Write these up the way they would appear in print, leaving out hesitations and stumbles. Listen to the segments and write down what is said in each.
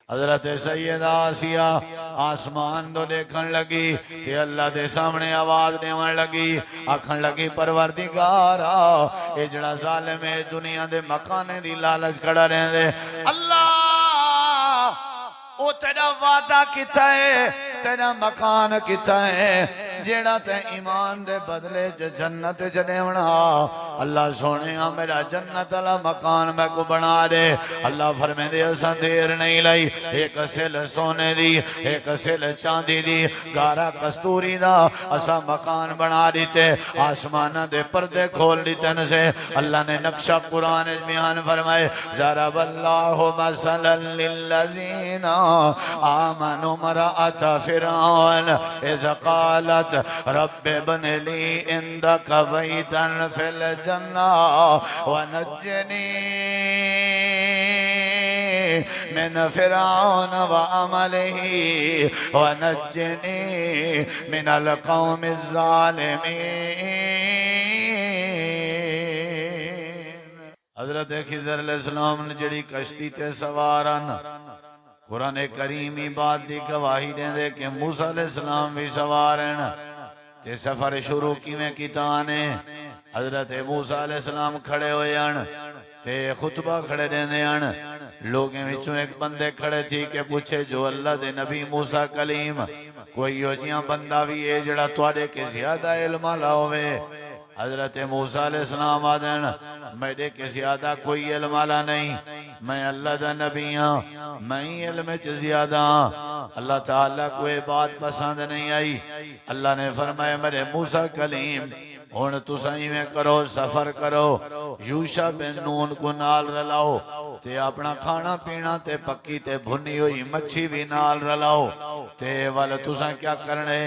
حضرت سیدہ آسیہ آسمان تو دیکھن لگی تے اللہ دے سامنے آواز دیون لگی آکھن لگی پروردگارا اے جڑا ظالم ہے دنیا دے مکانے دی لالچ کھڑا رہندے اللہ او تیرا وعدہ کیتا ہے تیرا مکان کیتا ہے جیڑا تے ایمان دے بدلے جنت چڑھونا اللہ سونے میرا جنت والا مکان میں کو بنا دے اللہ فرمیندے اساں دیر نہیں لائی ایک سل سونے دی ایک سل چاندی دی گارا کستوری دا اساں مکان بنا دیتے آسمان دے پردے کھول دیتے نسے اللہ نے نقشہ قرآن بیان فرمائے ضرب اللہ مثلا للذین آمنوا امرأۃ فرعون اذ قالت رب ابن لی عندک بیتا فی الجنہ ونجنی من فرعون وعملہ ونجنی من القوم الظالمین۔ حضرت خضر علیہ السلام نے جڑی کشتی تے سوارن قرآن کریمی بات دی گواہی دیں دے کہ موسیٰ علیہ السلام بھی سوارن تے سفر شروع کی میں کتانے حضرت موسیٰ علیہ السلام کھڑے ہوئے ان تے خطبہ کھڑے دیں دے ان لوگیں وچوں ایک بندے کھڑے تھی کہ پوچھے جو اللہ دے نبی موسیٰ کلیم کوئی ہو جیاں بندہ بھی ہے جڑا توڑے کے زیادہ علم لاؤے حضرت موسیٰ علیہ السلام آدھن میرے کے زیادہ کوئی علم والا نہیں میں اللہ دا نبی ہاں میں ہی علم زیادہ اللہ تعالیٰ کوئی بات پسند نہیں آئی اللہ نے فرمایا میرے موسیٰ کلیم ہون تو صحیح میں کرو سفر کرو یوشع بن نون کو نال رلاؤ تے اپنا کھانا پینا تے پکی تے بھنی ہوئی مچھی بھی نال رلاؤ تے والا تساں کیا کرنے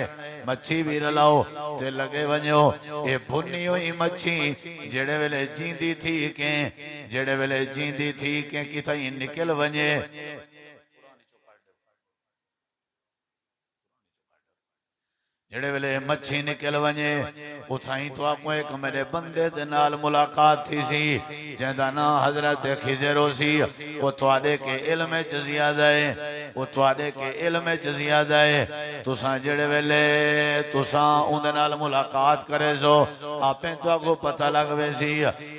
مچھی بھی رلاؤ تے لگے ونجو اے بھنی ہوئی مچھی جڑے ویلے جیندی تھی کہ جڑے ویلے جیندی تھی کہ کتھائی نکل ونجے جڑے ویلے مچھی نکل ونجے اتھائیں تو آپ کو ایک میرے بندے دے نال ملاقات تھی سی جہاں نا حضرت خضر ہو سی وہ توادے کے علم زیادہ ہے وہ توادے کے علم زیادہ ہے تساں جڑے ویلے تساں ان دے نال ملاقات کرے سو آپیں تو آپ کو پتہ لگوے سی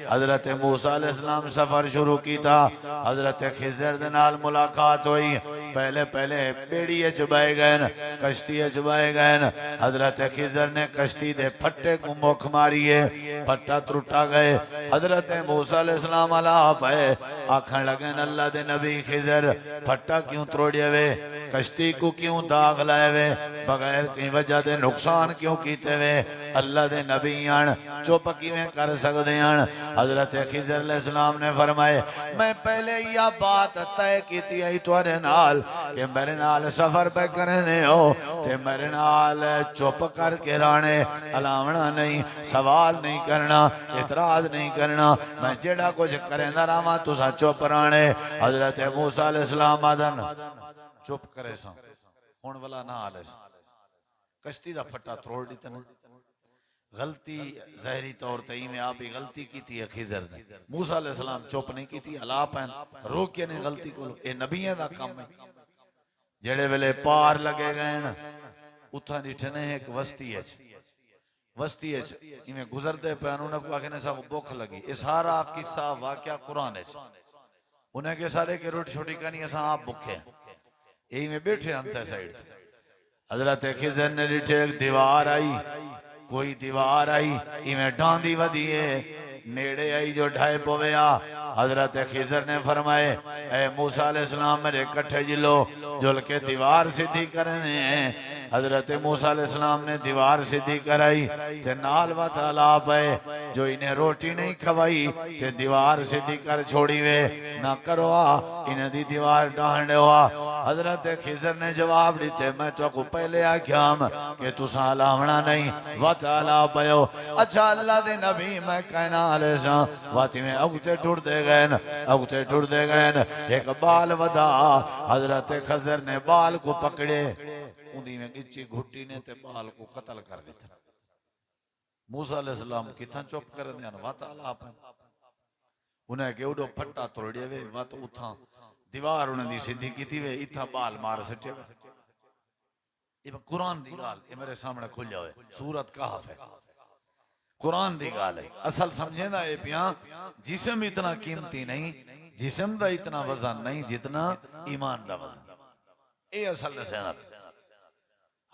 حضرت موسیٰ علیہ السلام سفر شروع کی تھا حضرت خضر دے نال ملاقات ہوئی پہلے بیڑی چبائے گئے کشتی چبائے گئے حضرت خضر نے کشتی دے پھٹے کو موکھ ماری ہے پھٹا ترٹا گئے حضرت موسیٰ علیہ السلام علیہ آپ ہے آکھن لگیں اللہ دے نبی خضر پھٹا کیوں تروڑے ہوئے کشتی کو کیوں داغ لائے ہوئے بغیر کی وجہ دے نقصان کیوں کیتے ہوئے اللہ دے نبی آن چوپکی میں کر سکتے ہیں حضرت خضر علیہ السلام نے فرمائے میں پہلے یہ بات طے کی تھی توارے نال کہ میرے نال سفر پہ کرنے ہو تے میرے نال چوپ کر کے رانے علاونا نہیں سوال نہیں کرنا اعتراض نہیں کرنا میں جڑا کچھ کریں دا راما تسا چوپ رانے حضرت موسیٰ علیہ السلام آدن چوپ کرے سا ہون والا نہ آلے سا کشتی دا پھٹا تروڑ دیتے نا غلطی ظاہری طور تئی میں آپ ہی غلطی کی تھی خضر نے موسیٰ علیہ السلام چوپ نہیں کی تھی اللہ پہن روکے نے غلطی کو اے نبییں دا کام ہے جڑے ویلے پار لگے گئے نا اتھا نٹھنے ایک وسطی ہے انہیں گزر دے پہ انہوں نے کو آکھنے سا بوکھ لگی اس سارا قصہ واقعہ قرآن ہے انہیں کے سارے کے روٹ چھوٹی کنی ایسا آپ بکھے یہی میں بیٹھے انتے سائیڈ تھے حضرت خضر نے ڈٹھے ایک دیوار آئی کوئی دیوار آئی میں ڈاندی ودیے نیڑے آئی جو ڈھائے پویا حضرت خضر نے فرمائے اے موسیٰ علیہ السلام میرے کٹھے جلو جل کے دیوار سدھی کرنے ہیں حضرت موسیٰ علیہ السلام نے دیوار سدھی کرائی تے نال و تعالیٰ پہ جو انہیں روٹی نہیں کھوائی تے دیوار سدھی کر چھوڑی وے نہ کرو انہیں دی دیوار ڈانڈے ہوا حضرت خضر نے جواب دیتے میں تو کو پہلے آکھیام کہ تو سالاونا نہیں و تعالیٰ پہو اچھا اللہ دے نبی میں کہنا علیہ السلام واتی میں اگتے ٹھوڑ دے گئے ایک بال ودا حضرت خضر نے بال کو پکڑے اندھی میں گچی گھٹی نے تے بال کو قتل کر دیتا موسیٰ علیہ السلام کتنا چوپ کر دیا وا تعالیٰ آپ انہیں کہ اڑو پھٹا توڑے وے وا تو اتھا دیوار انہوں نے سیدھی کی وے اتھا بال مار سٹے وے یہ قرآن دی گال یہ میرے سامنے کھل جاؤے سورت کہف ہے قرآن دی گال ہے اصل سمجھیں دا اے پیاں جسم اتنا قیمتی نہیں جسم دا اتنا وزن نہیں جتنا ایمان دا وزن اے اصل نصیحت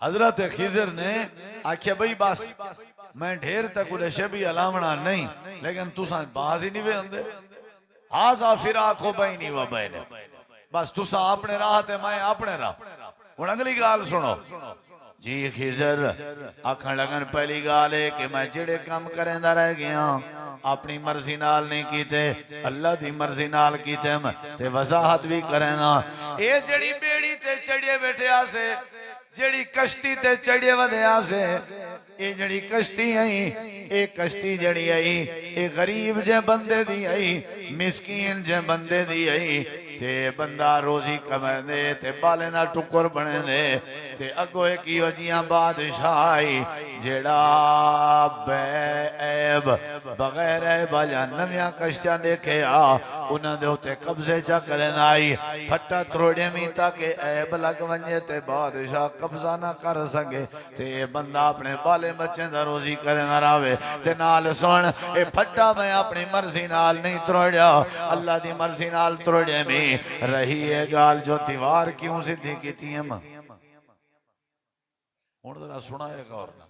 حضرت خضر نے آکھیا بھئی بس میں ڈھیر تک انہیں شبی علامنا نہیں لیکن تُساں باز ہی نہیں وے اندے ہاذا فراق بینی و بین بس تُساں اپنے راہ تے میں اپنے راہ اور اگلی گال سنو جی خضر آکھن لگن پہلی گال ہے کہ میں جڑے کام کریں دا رہ گیا اپنی مرضی نال نہیں کیتے اللہ دی مرضی نال کیتے تے وضاحت بھی کریں نا اے جڑی بیڑی تے چڑھے بیٹھے آسے جڑی کشتی تے چڑھے ودے آسے اے جڑی کشتی آئی اے کشتی جڑی آئی اے غریب جے بندے دی آئی مسکین جے بندے دی آئی تے بندہ روزی کمیں دے تے بالے نہ ٹکر بنے دے تے اگوے کیو جیاں بادشاہی جیڑا بے عیب بغیر عیب جہنمیاں کشتیاں دیکھے انہاں دے ہوتے قبضے چا کرن آئی پھٹا تروڑے میں تاکہ عیب لگ ونجے تے بادشاہ قبضہ نہ کر سکے تے بندہ اپنے بالے بچیں دا روزی کرن راوے تے نال سن اے پھٹا میں اپنی مرضی نال نہیں تروڑیا اللہ دی مرضی نال تروڑے میں رہی ہے گال جو دیوار کیوں سیدھی کی تھی ہم ہون ذرا سنا ہے غور نہ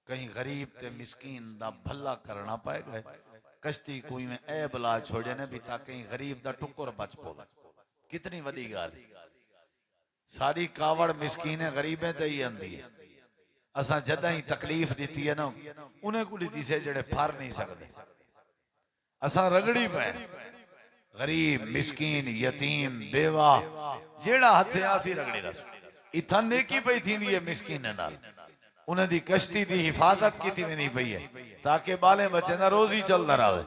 کہیں غریب تے مسکین دا بھلا کرنا پائے گئے کشتی کوئی میں عیب لا چھوڑے نے بھی تا کہیں غریب دا ٹکر بچ پولا کتنی وڈی گال ساری کاوڑ مسکین غریبیں تے ہی اندھی ہے اساں جدہ ہی تکلیف دیتی ہے نا انہیں کو دیتی سے جڑے پھار نہیں سکتے اساں رگڑی پہ غریب مسکین یتیم بیوہ جیڑا ہتھے آسی رگڑی رسو اتھا نیکی پہ تھی دیئے مسکین نال انہیں دی کشتی دی حفاظت کی تھی میں نہیں پئی ہے تاکہ بالے بچے نہ روزی چل در آوے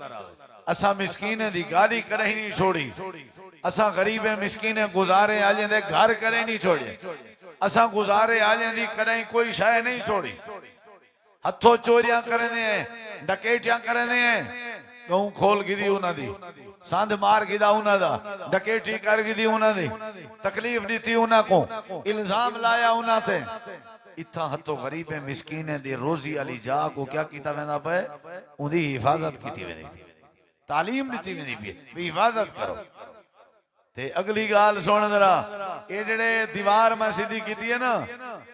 اسا مسکین دی گالی کرے ہی نہیں چھوڑی اسا غریب مسکین گزارے آجیں دے گھر کرے نہیں چھوڑی اسا گزارے آجیں دی کرے کوئی شاہ نہیں چھوڑی ہتھوں چوریاں کرے ہیں ڈکیٹیاں کرے ہیں گہوں کھول گی دی انہ دی ساندھ مار گی دا انہ دا ڈکیٹی کر گی دی انہ دی تکلیف دی تھی انہ کو الزام لایا انہ تھے اتھا ہتھوں غریب مسکین دی روزی علی جا کو کیا کیتا ویندہ پہ انہی حفاظت کیتی ویندی تعلیم دیتی ویندی بھی حفاظت کرو تے اگلی گال سوڑ درہ اے جڑے دیوار میں سیدھی کیتی ہے نا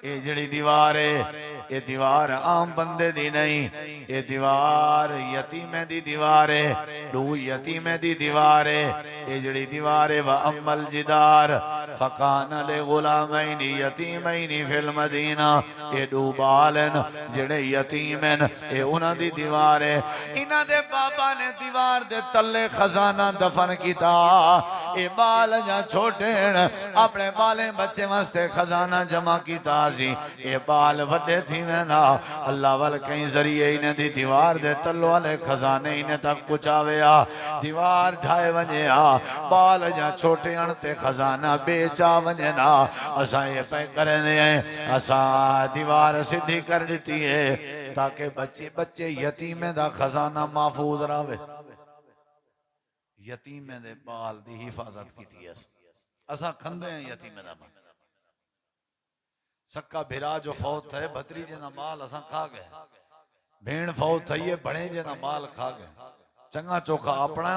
اے جڑی دیوار ہے اے دیوار عام بندے دی نہیں اے دیوار یتیم دی دیوار ہے دو یتیم دی دیوار ہے اے جڑی دیوار ہے وَأَمَّا الْجِدَارِ فَقَانَ لِغُلَامَيْنِ يَتِيمَيْنِ فِي الْمَدِينَةِ اے دو بالن جڑے یتیمن اے انہ دی دیوار ہے انہ دے بابا نے دیوار دے تلے خزانہ دفن کیتا اے بال جا چھوٹین اپنے بالیں بچے واسطے خزانہ جمع کیتا سی اے بال وڈے تھی میں نا اللہ وال کہیں ذریعے انہیں دی دیوار دے تلو والے خزانے انہیں تک پچھاوے دیوار ڈھائے ونجے بال جا چھوٹے انتے خزانہ بیچا ونجے نا اسا یہ پہ کرنے ہیں اسا دیوار سدھی کر دیتی ہے تاکہ بچے یتیمیں دا خزانہ محفوظ رہے یتیمیں دے بال دی حفاظت کی تھی اسا کھندے ہیں یتیمیں دا مال سکا بھیرا جو فوت ہے بھتری جنا مال اسا کھا گئے بھین فوت ہے یہ بڑے جنا مال کھا گئے چنگا چوکھا اپنا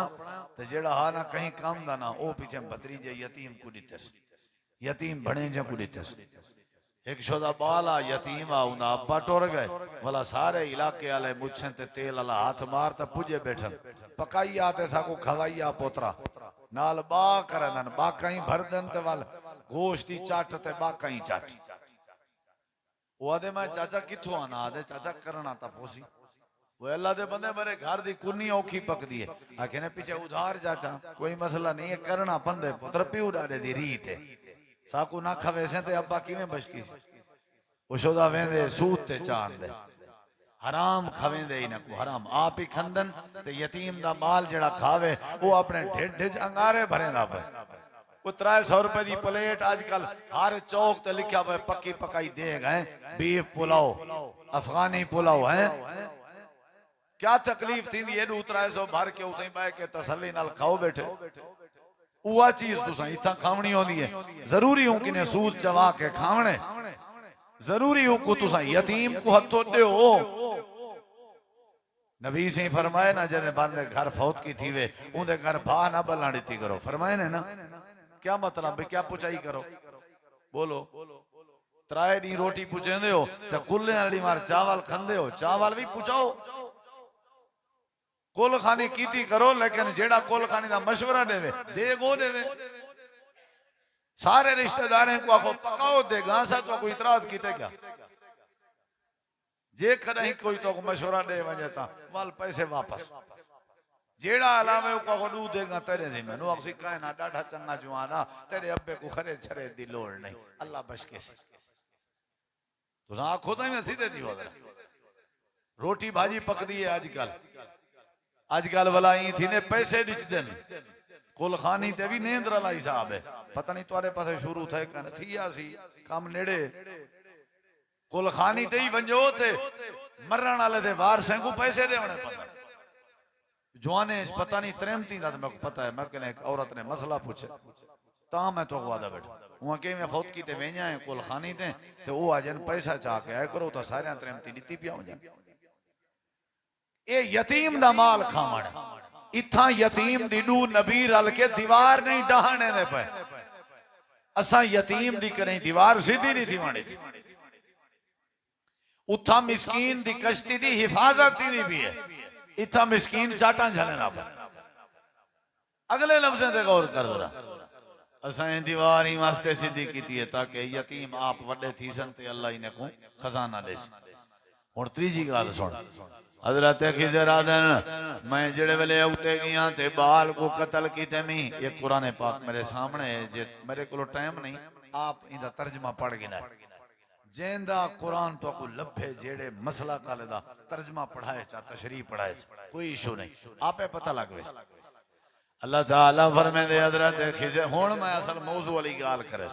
تے جیڑا ہانا کہیں کام دانا او پیچھے بھتری جے یتیم کو دیتس یتیم بڑے جے کو دیتس ایک شدہ بالا یتیم آؤنا ابا ٹور گئے والا سارے علاقے آلے مچھیں تے تیل اللہ ہاتھ مارتا پجے بیٹھن پکائی آتے ساکو کھوائی آ پوترا نال با کرنن با کہیں بھردن تے وال گوشتی چاٹ تے با کہیں چاٹ وہ آدھے میں چاچا کتھو آنا آدھے چاچا کرنا تا پوسی وہ اللہ دے بندے میرے گھر دی کنی اوکھی پک دیئے آکھے نے پیچھے ادھار چاچا کوئی مسئلہ نہیں ہے کرنا پندے پتر پیو ڈاڑے دی ریت ہے ساکو نہ کھوے سے تے ابا کی میں بشکی سے وہ شدہ ویندے سوت تے چاند دے حرام کھویں دے ہی نہ کو حرام آپ ہی کھندن تے یتیم دا مال جڑا کھاوے وہ اپنے ڈھج انگارے بھریں دا پہ وہ 300 روپے دی پلیٹ آج کل ہر چوک تے لکھا پہ پکی پکائی دے گئے بیف پلاؤ افغانی پلاؤ ہیں کیا تکلیف تھی یہ 300 بھر کے اتھیں بائے کے تسلی نال کھاؤ بیٹھے وہ چیز تساں اتھا کھاونی ہوندی ہے ضروری ہوں کہ سود چوا کے کھاونے ضروری ہوں کو تساں یتیم کو ہتھو دیو نبی سے فرمائے نا جنے بندے گھر فوت کی تھی وے ان دے گھر بھا نہ بلنا دیتی کرو فرمائے نا کیا مطلب ہے کیا پچائی کرو بولو ترائے نہیں روٹی پچھیں دے ہو تو کلے اڑی مار چاول کھندے ہو چاول بھی پچاؤ کل خانی کیتی کرو لیکن جیڑا کل خانی دا مشورہ دے دے گو دے سارے رشتہ داریں کو آخو پکاؤ دے گا سا تو کوئی اعتراض کیتے کیا جے کھڑا ہی کوئی تو مشورہ دے وجہتا وال پیسے واپس جیڑا علامے کو آخو دو دے گا تیرے زمین نو اکسی کائنا ڈاڑھا چنگا جوانا تیرے ابے کو خرے چھرے دی لوڑ نہیں اللہ بچ کے سی تو ساں آنکھو تو ہی میں سیدھے تھی ہو در روٹی بھاجی پک دی ہے آج کل ولائی تھی نے پیسے ڈچ دیں کل خانی تے بھی نیندر لائی صاحب ہے پتہ نہیں توارے پاسے شروع تھے کہنا تھی آسی کام نیڑے کل خانی تے ہی بنجو تے مرن آلے دے وار سنگو پیسے دے ہونے پتہ جوانے پتہ نہیں تریمتی دا میں کو پتہ ہے میں کہنے ایک عورت نے مسئلہ پوچھے تاں میں تو گوادہ بیٹھا وہاں کہ میں فوت کی تے وینیا ہیں کل خانی تے تے وہ آجن پیسہ چاہ کے آئے کرو تو سارے تریمتی نیتی پیا ہو جائیں اے یتیم دا مال کھامن اتھا یتیم دی نو نبی رل کے دیوار نہیں ڈہانے دے پہ اساں یتیم دی کریں دیوار سیدھی نہیں تھی مانے تھی اتھا مسکین دی کشتی دی حفاظت دی بھی ہے اتھا مسکین چاٹاں جھلے نہ پہ اگلے لفظیں دے غور کر دو اساں دیوار ہی واسطے سیدھی کی تھی تاکہ یتیم آپ وڈے تھی سنتے اللہ انہیں کو خزانہ دے سی اور تریجی گال سن حضرت خضر آدن میں جڑے ویلے اوتے گیاں تے بال کو قتل کی تیمی یہ قرآن پاک میرے سامنے ہے میرے کلو ٹائم نہیں آپ اندہ ترجمہ پڑھ گنا ہے جیندہ قرآن تو کو لبھے جیڑے مسئلہ کالے دا ترجمہ پڑھائے چاہ تشریح پڑھائے کوئی ایشو نہیں آپ پتہ لگ ویس اللہ تعالیٰ فرمے دے حضرت خضر ہون میں اصل موضوع علی گال کرے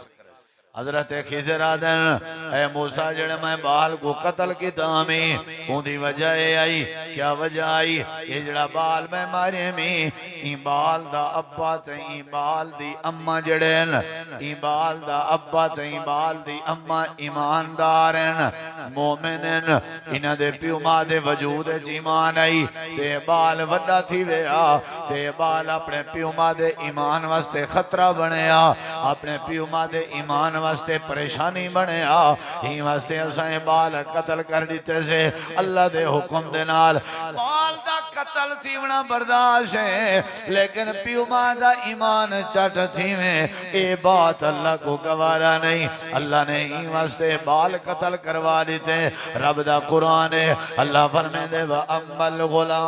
حضرت خضر آدن اے موسیٰ جڑے میں بال کو قتل کی تامی ان دی وجہ آئی کیا وجہ آئی یہ جڑا بال میں مارے میں این بال دا ابا تے این بال دی اممہ جڑین این بال دا ابا تے این بال دی اممہ ایماندارن مومنن انہ دے پیو ماں دے وجود ایمان آئی تے بال وڈا تھی ویا تے بال اپنے پیو ماں دے ایمان واسطے خطرہ بنیا اپنے پیو ماں دے ایمان واسطے پریشانی بنے ہی واسطے اسائیں بال قتل کر دیتے سے اللہ دے حکم دے نال بال دا قتل تھیونا برداشت ہے لیکن پیو ماں دا ایمان چٹ تھی میں اے بات اللہ کو گوارا نہیں اللہ نے ہی واسطے بال قتل کروا دیتے رب دا قرآن ہے اللہ فرمے دے وَأَمَّا الْغُلَامِ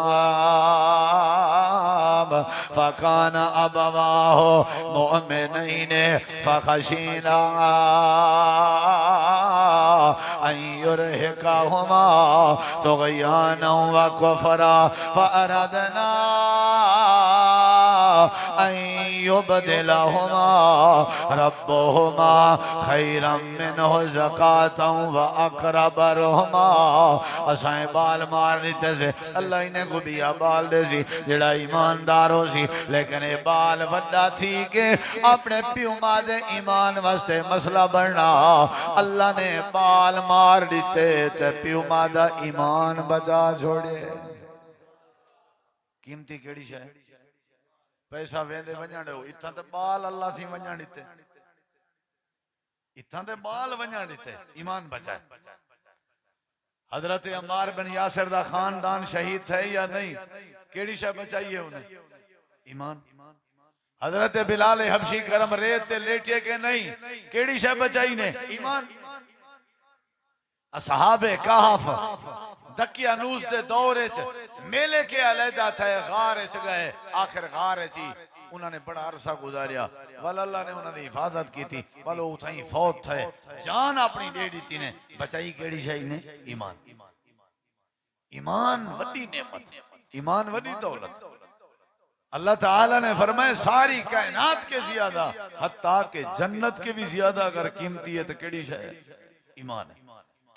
فَكَانَ أَبَوَاهُ مُؤْمِنَيْنِ فَخَشِينَا أن يرهقهما طغيانا وكفرا فأردنا أن يبدلهما ربهما خيرا منه زكاة وأقرب رحما اسائیں بال مارنی تیسے اللہ انہیں کو بھی بال دے سی جڑا ایماندار ہو سی لیکن یہ بال وڈا تھی کہ اپنے پیو ماں دے ایمان واسطے مسئلہ بڑھنا اللہ نے بال مار دیتے تے پیو ماں دا ایمان بچا چھوڑے قیمتی کیڑی شاہ پیسہ ویندے ونجاں دے ہو اتھا تے بال اللہ سی ونجاں دیتے اتھا تے بال ونجاں دیتے ایمان بچائے حضرت عمار بن یاسر دا خاندان شہید تھے یا نہیں کیڑی شاہ بچائیے انہیں ایمان حضرت بلال حبشی کرم ریت تے لیٹے کہ نہیں کیڑی شاہ بچائی نے ایمان اصحاب کہف دکیا نوز دے دورے میلے کے علیدہ تھے غارے گئے آخر غارے چی انہوں نے بڑا عرصہ گزاریا واللہ نے انہوں نے حفاظت کی تھی والو اتھائیں فوت تھے جان اپنی ڈیڑی تھی نے بچائی کیڑی شاہی نے ایمان ایمان وڈی نعمت ایمان وڈی دولت اللہ تعالیٰ نے فرمائے ساری کائنات کے زیادہ حتیٰ کہ جنت کے بھی زیادہ اگر قیمتی ہے تو کیڑی شاہ ہے ایمان ہے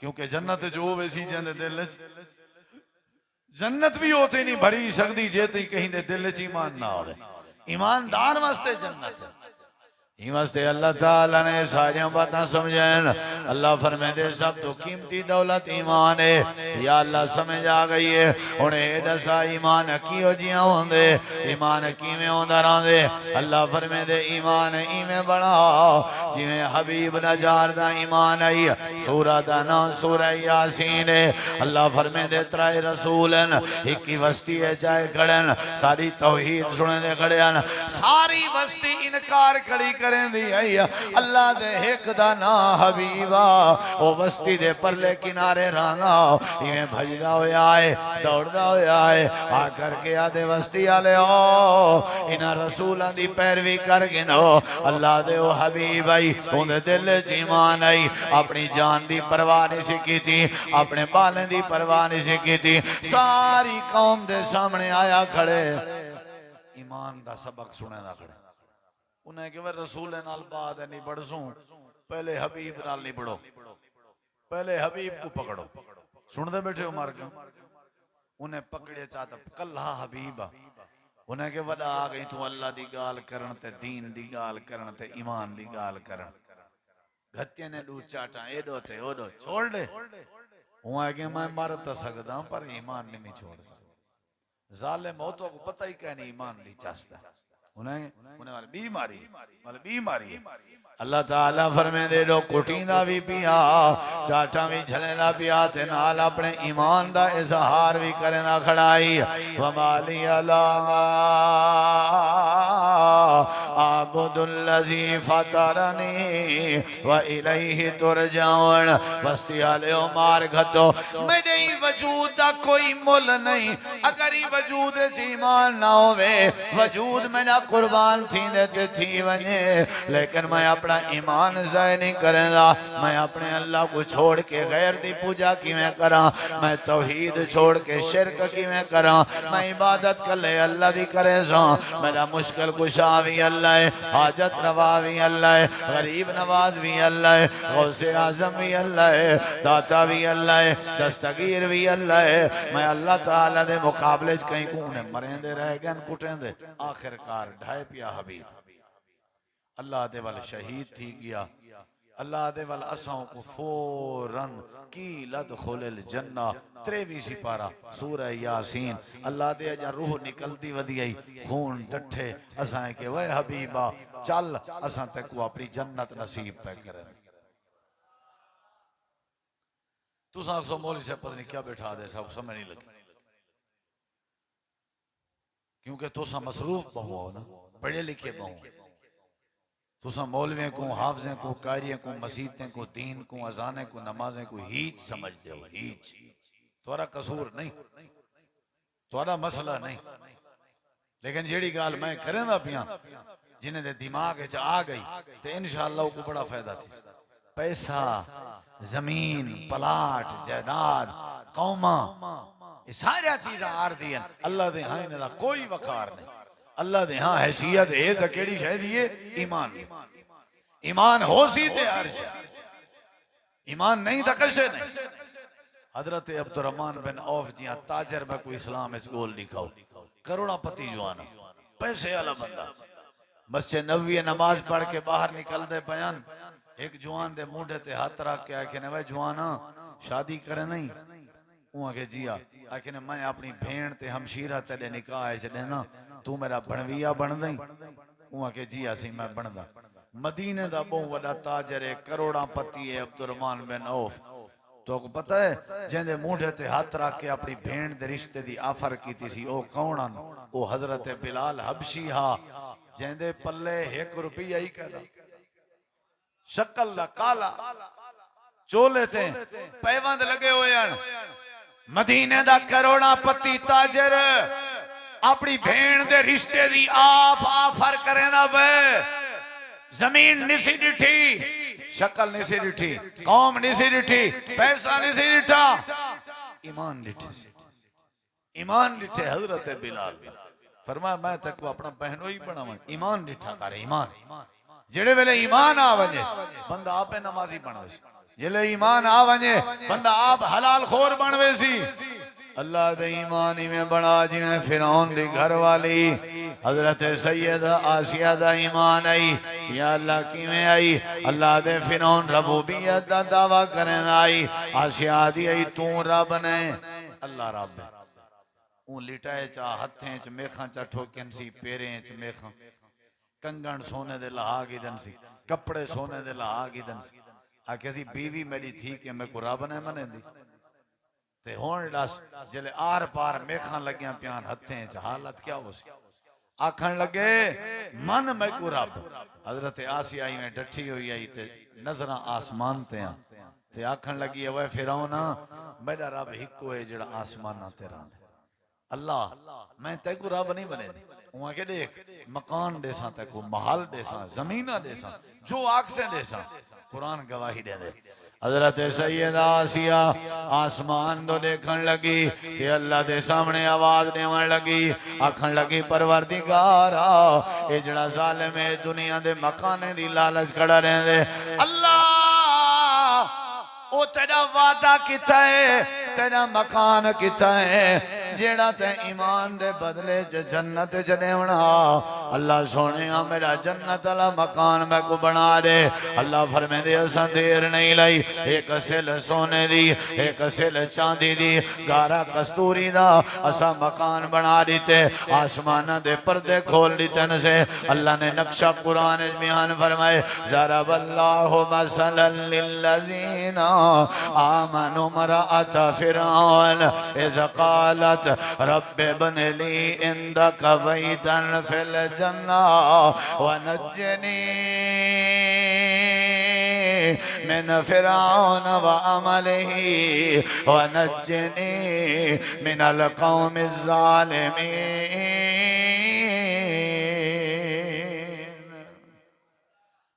کیونکہ جنت جو ویسی جاندے دل جنت بھی ہوتے نہیں بھری سکتی جیتے ہی کہیں دے دل ایمان نہ ہوئے ایماندار واسطے جنت ہے ہی واسطے اللہ تعالیٰ نے ساریاں باتاں سمجھیں اللہ فرمائے دے سب تو قیمتی دولت ایمان ہے یا اللہ سمجھ آ گئی ہے انہیں دسا ایمان کیوں جیاں ہوں دے ایمان کی میں ہوں دران دے اللہ فرمائے دے ایمان ایمیں بڑا جی میں حبیب نجار دا ایمان آئی سورہ دانا سورہ یاسین ہے اللہ فرمائے دے ترائی رسولن ایک کی وستی ہے چاہے کھڑن ساری توحید سنے دے کھڑیاں ساری وستی انکار کھڑی کریں دی آئی اللہ دے ایک دانا حبیبہ او وستی دے پرلے کنارے رانا ایمیں بھجدہ ہویا ہے دوڑدہ ہویا ہے آ کر کے آدھے وستی آلے ہو انہا رسولہ دی پیروی کر گنو اللہ دے او حبیب آئی ان دے دل چیمان آئی اپنی جان دی پروانی سکی تھی اپنے بالیں دی پروانی سکی تھی ساری قوم دے سامنے آیا کھڑے ایمان دا سبق سنے نہ کھڑے انہیں کہ وہ رسول نال بعد نہیں بڑھ سوں پہلے حبیب نال نہیں بڑھو پہلے حبیب کو پکڑو سن دے بیٹھے عمر کیوں انہیں پکڑے چاہتا کلہا حبیبہ انہیں کہ وڈا آگئی تو اللہ دی گال کرن تے دین دی گال کرن تے ایمان دی گال کرن گھتیاں نے دو چاٹا ایڈو تے اوڈو چھوڑ دے انہیں کہ میں مرتا سکتا ہوں پر ایمان نہیں چھوڑ سکتا ظالم ہوتوں کو پتہ ہی کہنے ایمان دی چاہتا ہے انہیں والی بیماری اللہ تعالیٰ فرمے دے دو کٹین دا بھی پیا چاٹا بھی جھلے دا پیا تے نال اپنے ایمان دا اظہار بھی کرے نہ کھڑائی وَمَالِيَ لَا عَبُدُ الَّذِي فَطَرَنِي وَإِلَيْهِ تُرْجَعُونَ بستی آلے عمار گھتو میرے ہی وجود دا کوئی مل نہیں اگر ہی وجود ایمان نہ ہوئے وجود میں نہ قربان تھی دیتے تھی ونجے لیکن میں اپنا ایمان ضائع نہیں کریں گا میں اپنے اللہ کو چھوڑ کے غیر دی پوجا کی میں کراں میں توحید چھوڑ کے شرک کی میں کراں میں عبادت کر لے اللہ دی کرے ساں میرا مشکل کشا بھی اللہ ہے حاجت روا بھی اللہ ہے غریب نواز بھی اللہ ہے غوث اعظم بھی اللہ ہے داتا بھی اللہ ہے دستگیر بھی اللہ ہے میں اللہ تعالیٰ دے مقابلے کہیں کو انہیں مریں دے رہ گئے کٹیں دے آخر کار ڈھائے پیا حبیب اللہ دے وال شہید تھی گیا اللہ دے وال اساں کو فوراً کی لدخل الجنہ 23 سپارہ سورہ یاسین اللہ دے اجا روح نکل دی ودی آئی خون ڈٹھے اساں کہ وے حبیبہ چل اساں تک وہ اپنی جنت نصیب پہ کریں تو ساکسو مولی سے پتہ نہیں کیا بیٹھا دے ساکسو سمجھ نہیں لگی کیونکہ تو سا مصروف بہو ہو نا پڑھے لکھے بہو تو سا مولویں کو حافظیں کو قاریوں کو مسیحتیں کو دین کو اذانیں کو نمازیں کو ہیچ سمجھ دے ہو ہیچ تورا قصور نہیں تورا مسئلہ نہیں لیکن جیڑی گال میں کریں نا پیاں جنہیں دے دماغ ہے آ گئی تو انشاءاللہ کو بڑا فائدہ تھی پیسہ زمین پلاٹ جائیداد قومہ یہ سارے چیزیں آر دیا اللہ دے ہاں انہاں کوئی وقار نہیں اللہ دے ہاں حیثیت ہے تا کیڑی شاید یہ ایمان ایمان ہو سی تے عرش ایمان نہیں تا کشے نہیں حضرت عبدالرحمن بن عوف جیاں تاجر میں کوئی اسلام اس گول لکھاؤ کروڑا پتی جوانا پیسے والا بندہ مسجد نبوی نماز پڑھ کے باہر نکل دے بیان ایک جوان دے مونڈے تے ہاتھ رکھ کے آکھے نوے جوانا شادی کرے نہیں وہ آگے جیا آکھے نے میں اپنی بھین تے ہمشیرہ تیلے نکاح ہے چلے نا تو میرا بھنویہ بن دیں وہ آگے جیا سی میں بن دا مدینہ دا بہن وڈا تاجر ہے کروڑا پتی ہے عبدالرحمن بن عوف تو کو پتہ ہے جن دے مونڈے تے ہاتھ رکھ کے اپنی بھین دے رشتے دی آفر کی تھی سی او کونن او حضرت بلال حبشی ہا جن دے پلے 1 روپیہ ہی کہا شکل دا کالا چولے تھے پیوند لگے ہوئے ہیں مدینے دا کروڑا پتی تاجر اپنی بھین دے رشتے دی آپ آفر کریں نا بے زمین نسی ڈٹھی شکل نسی ڈٹھی قوم نسی ڈٹھی پیسہ نسی ڈٹھا ایمان ڈٹھے ایمان ڈٹھے حضرت بلال فرمایا میں تک وہ اپنا بہنو ہی بنا من ایمان ڈٹھا کرے ایمان جڑے ویلے ایمان آوانجے بندہ آپ نمازی بنوے سی جلے ایمان آوانجے بندہ آپ حلال خور بنوے سی اللہ دے ایمان میں بڑا جنہیں فرعون دی گھر والی حضرت سیدہ آسیہ دا ایمان آئی یا اللہ کی میں آئی اللہ دے فرعون ربوبیت دا دعویٰ کرن آئی آسیہ دی آئی تو رب نے اللہ رب ہے اون لٹائے چاہ ہتھیں چھ میخاں چاہ ٹھوکن سی پیریں چھ میخاں کنگن سونے دے لہا کی دن سی کپڑے سونے دے لہا کی دن سی آکھے سی بیوی میری تھی کہ میں کو رب نے منے دی تے ہون ڈاس جلے آر پار میخاں لگیاں پیان ہتھیں چھ حالت کیا ہو سی آکھن لگے من میں کو رب حضرت آسیہ آئی میں ڈٹھی ہوئی آئی تے نظرہ آسمان تے ہیں تے آکھن لگی ہے فرعون میرا رب ہکو ہے جڑا آسمان نہ تیرا اللہ میں تے کو رب نہیں بنے دی وہاں کے دیکھ مکان دے ساں تے کو محل دے ساں زمینہ دے ساں جو آکسیں دے ساں قرآن گواہی دے دے حضرت سیدہ آسیہ آسمان دو دیکھن لگی تے اللہ دے سامنے آواز دیوان لگی آکھن لگی پروردگارا اے جڑا ظالم ہے دنیا دے مکانے دی لالچ کھڑا رہن دے اللہ او تیرا وعدہ کتا ہے تیرا مکان کتا ہے جیڑا تے ایمان دے بدلے جنت چلے ہونا اللہ سونے میرا جنت اللہ مکان میں کو بنا دے اللہ فرمے دے اساں دیر نہیں لائی ایک سل سونے دی ایک سل چاندی دی گارا کستوری دا اساں مکان بنا دیتے آسمان دے پردے کھول دیتے نسے اللہ نے نقشہ قرآن بیان فرمائے ضرب اللہ مثلا للذین آمنوا امرأۃ فرعون اذ قالت رب ابن لی عندک بیتا فی الجنہ ونجنی من فرعون وعملہ ونجنی من القوم الظالمین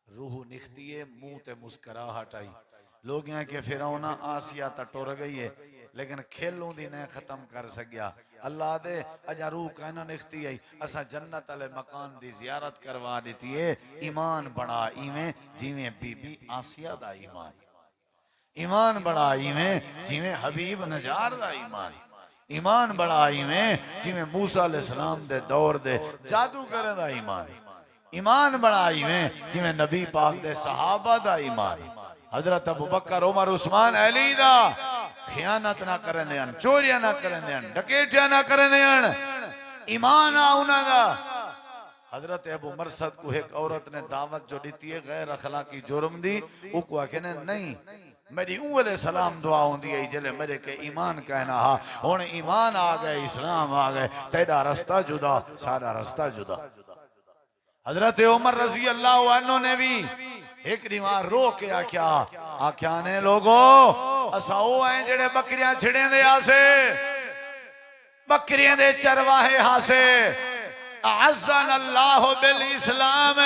روح نکھتی ہے منہ تے مسکراہٹ آئی لوگ یہاں کہ فرعون آسیہ تا ٹور گئی ہے لیکن کھیلوں دی نے ختم کر سکیا اللہ دے اجا روح کہنا نکھتی ہے اسا جنت علی مکان دی زیارت کروا دیتی ہے ایمان بڑا ایمیں جیویں بی بی آسیہ دا ایمان ایمان بڑا ایمیں جیویں حبیب نجار دا ایمان ایمان بڑا ایمیں جیویں موسیٰ علیہ السلام دے دور دے جادو کرے دا ایمان ایمان بڑا ایمیں جیویں نبی پاک دے صحابہ دا ایمان حضرت ابو بکر عمر عثمان علی دا خیانت نہ کرن دیان چوریاں نہ کرن دیان ڈکیٹیاں نہ کرن دیان ایمان آؤنا دا حضرت ابو مرصد کو ایک عورت نے دعوت جو دیتی ہے غیر اخلاقی جرم دی وہ کو کہنے نہیں میری علیہ السلام دعا ہوں دی جلے میرے کے ایمان کہنا ہاں ہونے ایمان آگئے اسلام آگئے تیرا رستہ جدا سارا رستہ جدا حضرت عمر رضی اللہ عنہ نے بھی ایک دیوار رو کے آکھیا نے لوگو اساؤ ہیں جڑے بکریاں چھڑیں دے آسے بکریاں دے چرواہے ہاسے اعزن اللہ بالاسلام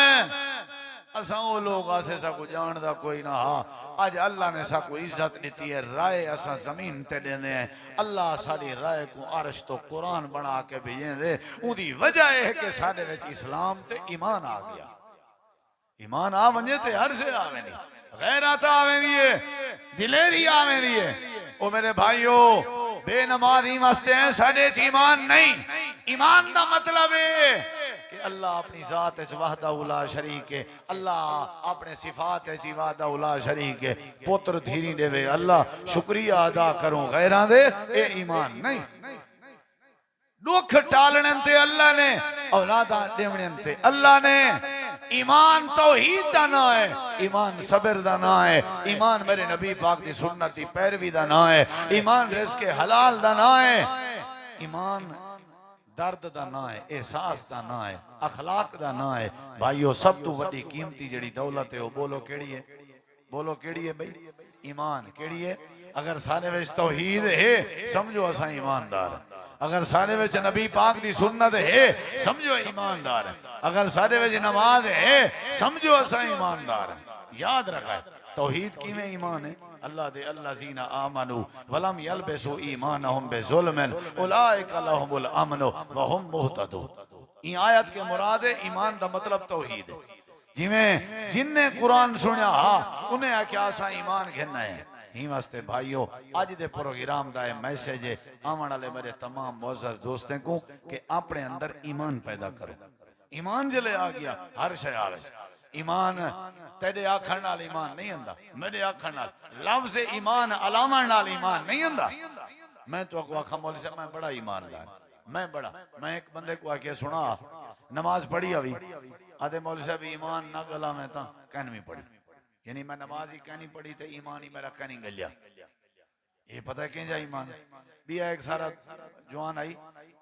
اساؤ لوگ آسے سا کو جان دا کوئی نہ ہاں آج اللہ نے سا کو عزت دیتی ہے رائے اسا زمین تے دینے ہیں اللہ ساری رائے کو عرش تو قرآن بنا کے بھیجیں دے ان دی وجہ ہے کہ سارے وچ اسلام تے ایمان آ گیا ایمان آویں تے ہر سے آویں دی غیرات آویں دیئے دلیری آویں دیئے او میرے بھائیو بے نمازی مستے ہیں سارے ایمان نہیں ایمان دا مطلب ہے کہ اللہ اپنی ذات وحدہ لا شریک ہے اللہ اپنے صفات وحدہ لا شریک ہے پتر دھیری دے وے اللہ شکریہ ادا کروں غیران دے اے ایمان نہیں دکھ ٹالنن تے اللہ نے اولاداں دیونن تے اللہ نے ایمان توحید دا نا ہے ایمان صبر دا نا ہے ایمان میرے نبی پاک دی سنت دی پیروی دا نا ہے ایمان رزق حلال دا نا ہے ایمان درد دا نا ہے احساس دا نا ہے اخلاق دا نا ہے بھائیو سب تو وڈی قیمتی جڑی دولت ہے وہ بولو کیڑی ہے بولو کیڑی ہے بھائی ایمان کیڑی ہے اگر سارے وچ توحید ہے سمجھو اساں ایماندار اگر سارے وچ نبی پاک دی سنت ہے سمجھو ایماندار اگر سارے وچ نماز ہے سمجھو اساں ایماندار یاد رکھا توحید کی میں ایمان ہے اللہ دے الذین آمنوا ولم یلبسوا ایمانہم بظلم اولئک لہم الامن وہم مہتدون این آیت کے مراد ہے ایمان دا مطلب توحید ہے جن نے قرآن سنیا ہاں انہیں کیا سا ایمان گھننا ہے ہی واسطے بھائیو اج دے پروگرام دا اے میسج ہے آون والے میرے تمام معزز دوستوں کو کہ اپنے اندر ایمان پیدا کرو. ایمان جلے آ گیا ہر شے آوے. ایمان تیرے آکھن نال ایمان نہیں ہوندا، میرے آکھن نال لفظ ایمان علامہ نال ایمان نہیں ہوندا. میں تو کو آکھا مولوی صاحب میں بڑا ایماندار، میں ایک بندے کو آکے سنا نماز پڑھی ہوئی آدھے مولوی صاحب ایمان نہ گلا میں تا کہنویں پڑھی، یعنی میں نماز ہی کہنی پڑھی تے ایمان ہی میرا کہنی گلیا. یہ پتہ ہے کہیں جا ایمان بھی ایک سارا جوان آئی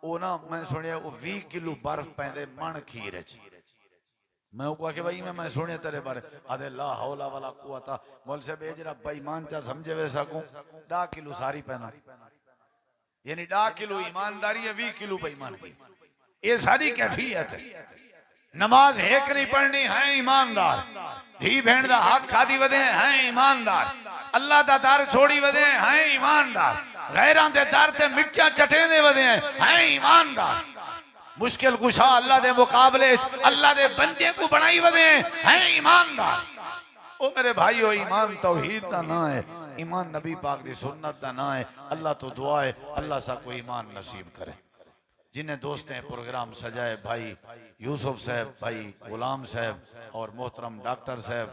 او نا میں سنیا وہ 20 کلو برف پیندے من کھیر چ. میں وہ کہا کہ بھائی میں سنیا تیرے بارے آدھے لا حولا ولا قوتا مول سے بیجرہ بے ایمان چا سمجھے وے سکوں 10 کلو ساری پہنا، یعنی 10 کلو ایمانداری ہے 20 کلو بے ایمان کی. یہ ساری کیفیت ہے. نماز ایک نہیں پڑھنی ہے ایماندار، دھی بہن دا حق کھادی ودے ہیں ایماندار، اللہ دا دار چھوڑی ودے ہیں ایماندار، غیران دے دار تے مٹیاں چٹیں دے ودے ہیں ایماندار، مشکل کشا اللہ دے مقابلے اللہ دے بندے کو بنائی ودے ہیں ایماندار. او میرے بھائیو ایمان توحید دا نہ ہے، ایمان نبی پاک دی سنت دا نہ ہے. اللہ تو دعا ہے اللہ سا کو ایمان نصیب کرے. جنہیں دوست ہیں پروگرام سجائے بھائی یوسف صاحب، بھائی غلام صاحب اور محترم ڈاکٹر صاحب.